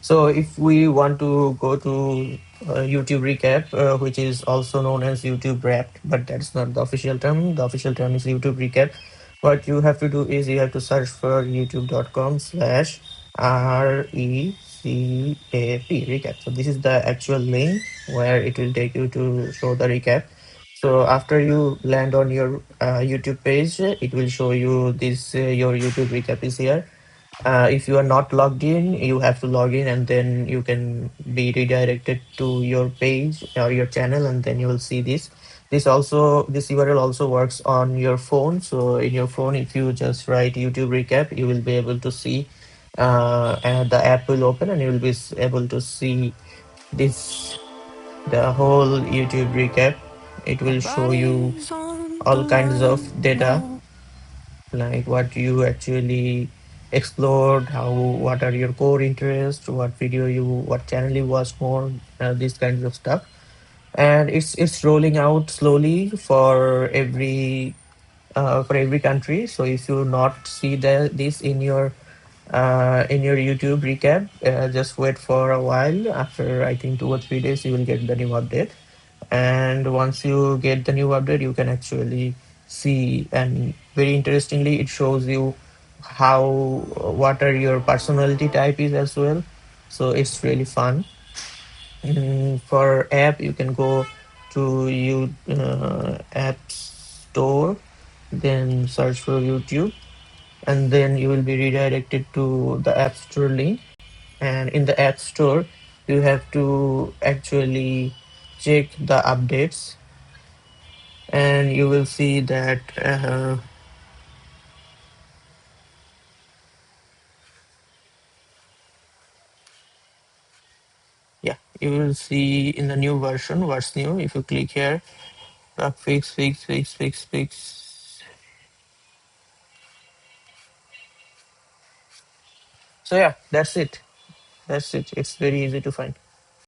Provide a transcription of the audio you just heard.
So if we want to go to YouTube Recap, which is also known as YouTube Wrapped, but that's not the official term. The official term is YouTube Recap. What you have to do is you have to search for youtube.com/RECAP recap. So this is the actual link where it will take you to show the recap. So after you land on your YouTube page, it will show you this your YouTube recap is here. If you are not logged in, you have to log in, and then you can be redirected to your page or your channel, and then you will see this. This URL also works on your phone. So in your phone, if you just write YouTube recap, you will be able to see, and the app will open, and you will be able to see this the whole YouTube recap. It My will show you body's on the all kinds of line data, now. like what you actually explored, how, what are your core interests, what channel you watch more, these kinds of stuff. And it's rolling out slowly for every country. So if you not see this in your YouTube recap, just wait for a while. After I think 2 or 3 days, you will get the new update. And once you get the new update, you can actually see, and very interestingly, it shows you how what are your personality type is as well. So it's really fun. For app, you can go to you app store, then search for YouTube, and then you will be redirected to the app store link. And in the app store, you have to actually check the updates, and you will see that yeah, you will see in the new version what's new. If you click here, fix. So yeah, that's it. It's very easy to find.